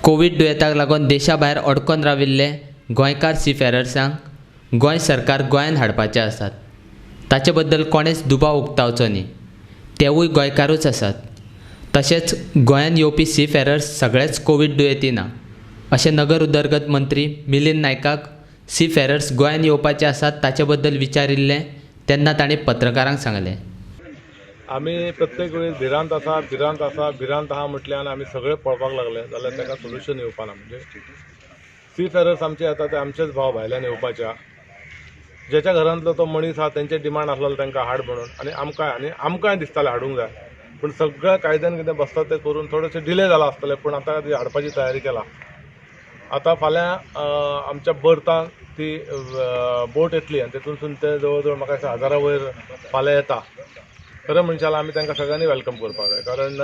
Covid दुयेंताक लागून देशा भायर अडकून राविल्ले गोंयकार सीफेरर्सांक गोंय सरकार गोंयांत हाडपाचे आसात। ताचे बद्दल कोणेच दुबाव उक्तावचो न्ही। तेवूय गोंयकारूच आसात। तशेंच गोंयांत येवपी सीफेरर्स सगळेच कोविड दुयेंती ना अशें नगर उदरगत मंत्री मिलिंद नायकाक सीफेरर्स गोंयांत येवपाचे आसात ताचे बद्दल विचारिल्लें तेन्ना ताणें पत्रकारांक सांगलें। आमी प्रत्येक वेळी भिरांत आहा म्हटल्यार आमी सगळे पळोवपाक लागले जाल्यार ताका सोल्युशन येवपाना। म्हणजे सीफेरर्स आमचे येता ते आमचेच भाव भायल्यान येवपाचे ज्याच्या घरांतलो तो मनीस आहा तेंचे डिमांड आसलेलो तांकां हाड म्हणून आनी आमकांय दिसतालें हाडूंक जाय, पूण सगळ्या कायद्यान कितें बसता तें करून थोडेशें डिले जाला आसतलें, पूण आतां ती हाडपाची तयारी केला। आतां फाल्यां आमच्या बर्थान ती बोट येतली आनी तेतूंतसून ते जवळ जवळ म्हाका दिसता 1000 वयर फाल्यां येता। खरें म्हणशाला आमी तांकां सगळ्यांनी वेलकम करपाक जाय, कारण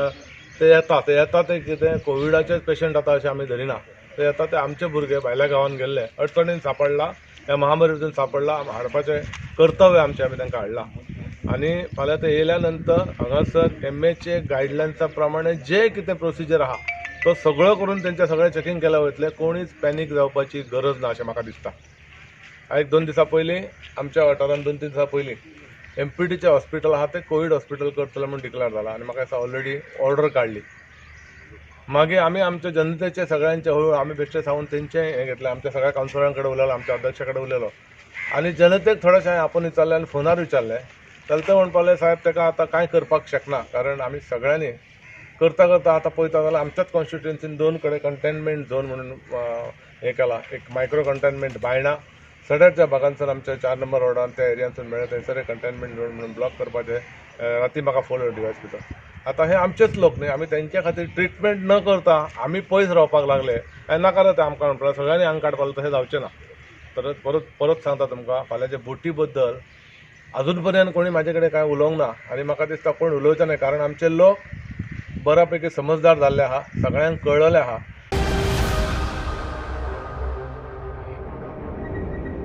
ते येता ते कितें कोविडाचेच पेशंट आतां अशें आमी धरिना। ते येता ते आमचे भुरगे भायल्या गांवांत गेल्ले अडचणीन सांपडला, ह्या महामारीतून सांपडला, हाडपाचें कर्तव्य आमचें, आमी तांकां हाडला। आनी फाल्यां ते येयल्या नंतर हांगासर MHA गायडलायन्सा प्रमाणे जे कितें प्रोसिजर आहा तो सगळो करून तेंचें सगळें चॅकींग केलें वयतलें। कोणीच पॅनीक जावपाची गरज ना अशें म्हाका दिसता। एक 2 दिसां पयलीं आमच्या वाठारांत 2-3 दिसां पयलीं MPTचें हॉस्पिटल आहा तें कोवीड हॉस्पिटल करतलें म्हणून डिक्लेअर जाला आनी म्हाका दिसता ऑलरेडी ऑर्डर काडली। मागीर आमी आमच्या जनतेचे सगळ्यांचे हळू आमी बेश्टे सांगून तेंचें हें घेतलें, आमच्या सगळ्या कावन्सिलरां कडेन उलयलो, आमच्या अध्यक्षा कडेन उलयलो आनी जनतेक थोडेशें आपूण विचारलें आनी फोनार विचारलें जाल्यार ते म्हणपाक साहेब ताका आतां कांय करपाक शकना, कारण आमी सगळ्यांनी करता आतां पळयता जाल्यार आमच्याच कॉन्स्टिट्युएन्सीन 2 कडेन कंटेनमेंट झोन म्हणून हें केला। एक मायक्रो कंटेनमेंट बायणा सड्याच्या भागांसून आमच्या 4 नंबर वॉर्डान त्या एरियांसून मेळ्ळें थंयसर कंटेनमेंट झोन म्हणून ब्लॉक करपाचें राती म्हाका फोन डिवायस भितर। आतां हे आमचेच लोक न्ही, आमी तेंच्या खातीर ट्रिटमेंट न करता आमी पयस रावपाक लागले नाका ते आमकां म्हणटा सगळ्यांनी आंग काडपाक तशें जावचें ना। तर परत सांगता तुमकां फाल्यांच्या बोटी बद्दल अजून पर्यंत कोणी म्हाजे कडेन कांय उलोवंक ना आनी म्हाका दिसता कोण उलोवचें न्हय, कारण आमचे लोक बऱ्यापैकी समजदार जाल्ले आहा, सगळ्यांक कळलेलें आहा